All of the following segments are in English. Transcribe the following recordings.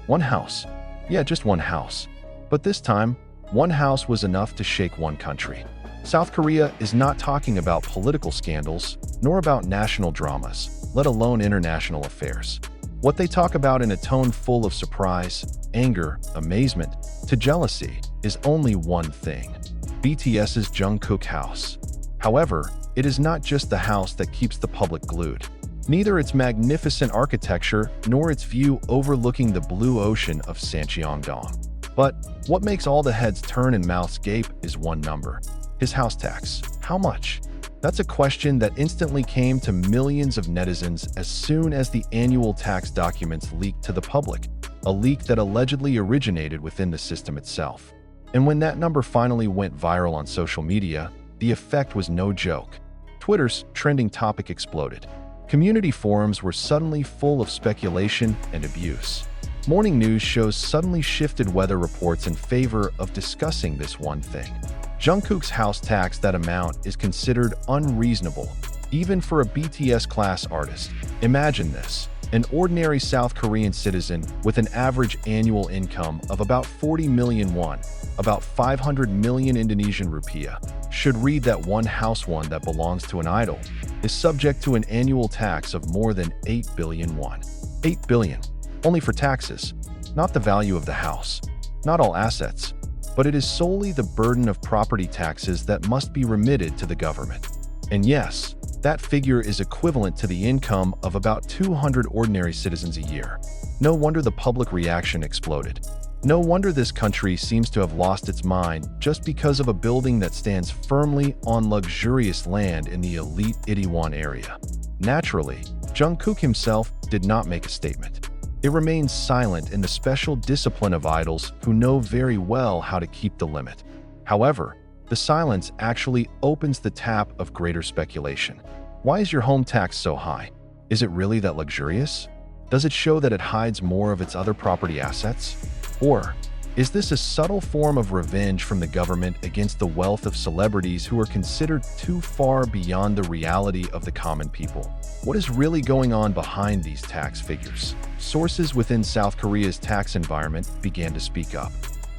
One house. Yeah, just one house. But this time, one house was enough to shake one country. South Korea is not talking about political scandals, nor about national dramas, let alone international affairs. What they talk about in a tone full of surprise, anger, amazement, to jealousy is only one thing: BTS's Jungkook house. However, it is not just the house that keeps the public glued. Neither its magnificent architecture nor its view overlooking the blue ocean of Sancheongdong. But what makes all the heads turn and mouths gape is one number: his house tax. How much? That's a question that instantly came to millions of netizens as soon as the annual tax documents leaked to the public, a leak that allegedly originated within the system itself. And when that number finally went viral on social media, the effect was no joke. Twitter's trending topic exploded. Community forums were suddenly full of speculation and abuse. Morning news shows suddenly shifted weather reports in favor of discussing this one thing. Jungkook's house tax, that amount is considered unreasonable, even for a BTS-class artist. Imagine this: an ordinary South Korean citizen with an average annual income of about 40 million won, about 500 million Indonesian rupiah, should read that one that belongs to an idol is subject to an annual tax of more than 8 billion won. 8 billion. Only for taxes, not the value of the house, not all assets, but it is solely the burden of property taxes that must be remitted to the government. And yes, that figure is equivalent to the income of about 200 ordinary citizens a year. No wonder the public reaction exploded. No wonder this country seems to have lost its mind just because of a building that stands firmly on luxurious land in the elite Itaewon area. Naturally, Jungkook himself did not make a statement. It remains silent in the special discipline of idols who know very well how to keep the limit. However, the silence actually opens the tap of greater speculation. Why is your home tax so high? Is it really that luxurious? Does it show that it hides more of its other property assets? Or is this a subtle form of revenge from the government against the wealth of celebrities who are considered too far beyond the reality of the common people? What is really going on behind these tax figures? Sources within South Korea's tax environment began to speak up.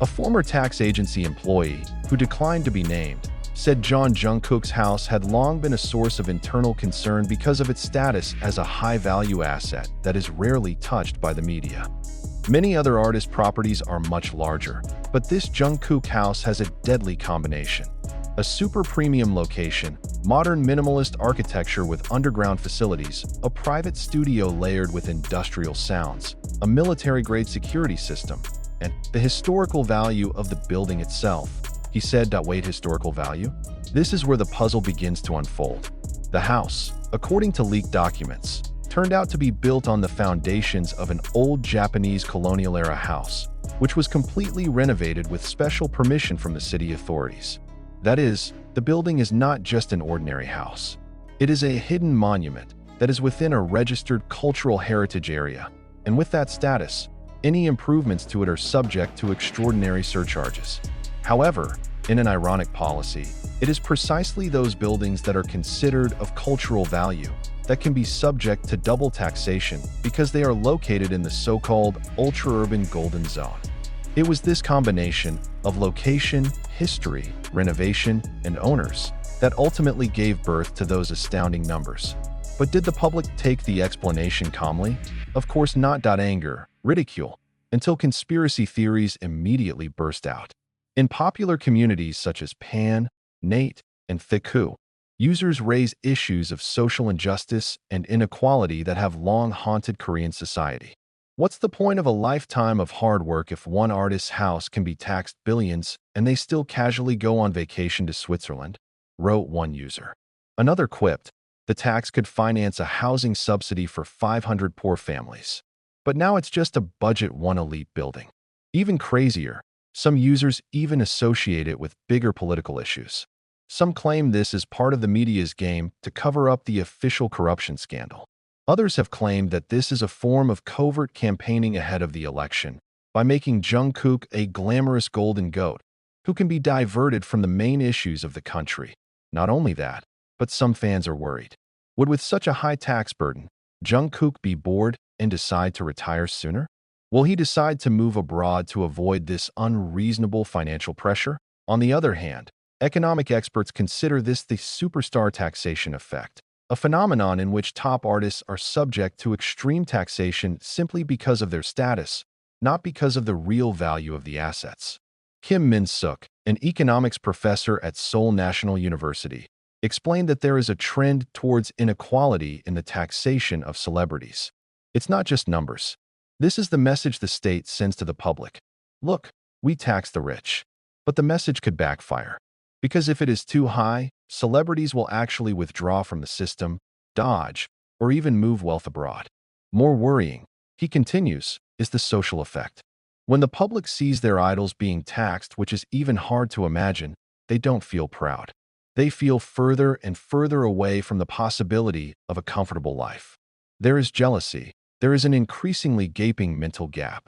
A former tax agency employee, who declined to be named, said Jungkook's house had long been a source of internal concern because of its status as a high-value asset that is rarely touched by the media. Many other artists' properties are much larger, but this Jungkook house has a deadly combination. A super premium location, modern minimalist architecture with underground facilities, a private studio layered with industrial sounds, a military-grade security system, and the historical value of the building itself. He said, "Wait, historical value?" This is where the puzzle begins to unfold. The house, according to leaked documents, turned out to be built on the foundations of an old Japanese colonial-era house, which was completely renovated with special permission from the city authorities. That is, the building is not just an ordinary house. It is a hidden monument that is within a registered cultural heritage area, and with that status, any improvements to it are subject to extraordinary surcharges. However, in an ironic policy, it is precisely those buildings that are considered of cultural value that can be subject to double taxation because they are located in the so-called ultra-urban golden zone. It was this combination of location, history, renovation, and owners that ultimately gave birth to those astounding numbers. But did the public take the explanation calmly? Of course not. Anger, ridicule, until conspiracy theories immediately burst out. In popular communities such as Pan, Nate, and Thiku, users raise issues of social injustice and inequality that have long haunted Korean society. What's the point of a lifetime of hard work if one artist's house can be taxed billions and they still casually go on vacation to Switzerland? Wrote one user. Another quipped, the tax could finance a housing subsidy for 500 poor families. But now it's just a budget one elite building. Even crazier, some users even associate it with bigger political issues. Some claim this is part of the media's game to cover up the official corruption scandal. Others have claimed that this is a form of covert campaigning ahead of the election by making Jungkook a glamorous golden goat who can be diverted from the main issues of the country. Not only that, but some fans are worried. Would with such a high tax burden, Jungkook be bored and decide to retire sooner? Will he decide to move abroad to avoid this unreasonable financial pressure? On the other hand, economic experts consider this the superstar taxation effect, a phenomenon in which top artists are subject to extreme taxation simply because of their status, not because of the real value of the assets. Kim Min-suk, an economics professor at Seoul National University, explained that there is a trend towards inequality in the taxation of celebrities. It's not just numbers. This is the message the state sends to the public. Look, we tax the rich. But the message could backfire. Because if it is too high, celebrities will actually withdraw from the system, dodge, or even move wealth abroad. More worrying, he continues, is the social effect. When the public sees their idols being taxed, which is even hard to imagine, they don't feel proud. They feel further and further away from the possibility of a comfortable life. There is jealousy. There is an increasingly gaping mental gap.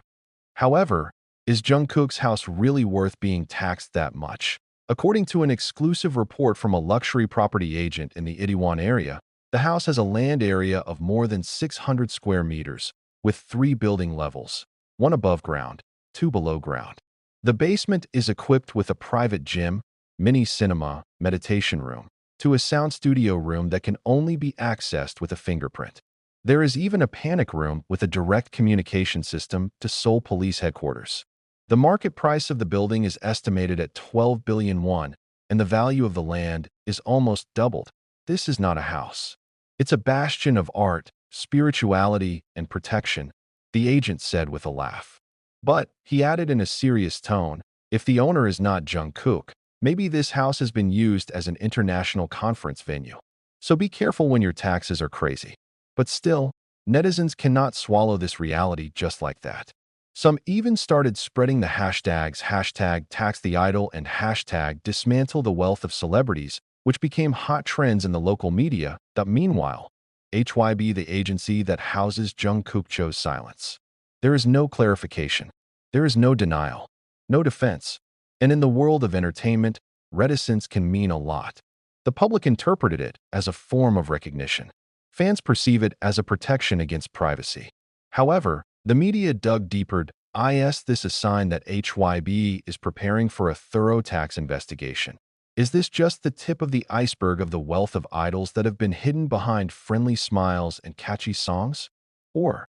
However, is Jungkook's house really worth being taxed that much? According to an exclusive report from a luxury property agent in the Itaewon area, the house has a land area of more than 600 square meters, with 3 building levels, 1 above ground, 2 below ground. The basement is equipped with a private gym, mini cinema, meditation room, to a sound studio room that can only be accessed with a fingerprint. There is even a panic room with a direct communication system to Seoul Police Headquarters. The market price of the building is estimated at 12 billion won, and the value of the land is almost doubled. This is not a house. It's a bastion of art, spirituality, and protection, the agent said with a laugh. But, he added in a serious tone, if the owner is not Jungkook, maybe this house has been used as an international conference venue. So be careful when your taxes are crazy. But still, netizens cannot swallow this reality just like that. Some even started spreading the hashtags #TaxTheIdol and #Dismantle the Wealth of Celebrities, which became hot trends in the local media. That meanwhile, HYB, the agency that houses Jungkook, chose silence. There is no clarification. There is no denial, no defense. And in the world of entertainment, reticence can mean a lot. The public interpreted it as a form of recognition. Fans perceive it as a protection against privacy. However, the media dug deeper. Is this a sign that HYB is preparing for a thorough tax investigation? Is this just the tip of the iceberg of the wealth of idols that have been hidden behind friendly smiles and catchy songs? Or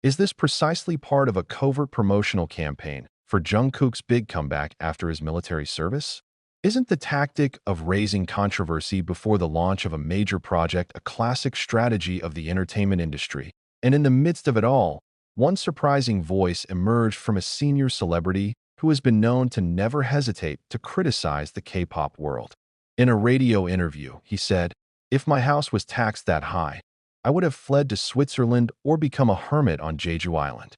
is this precisely part of a covert promotional campaign for Jungkook's big comeback after his military service? Isn't the tactic of raising controversy before the launch of a major project a classic strategy of the entertainment industry? And in the midst of it all, one surprising voice emerged from a senior celebrity who has been known to never hesitate to criticize the K-pop world. In a radio interview, he said, "If my house was taxed that high, I would have fled to Switzerland or become a hermit on Jeju Island."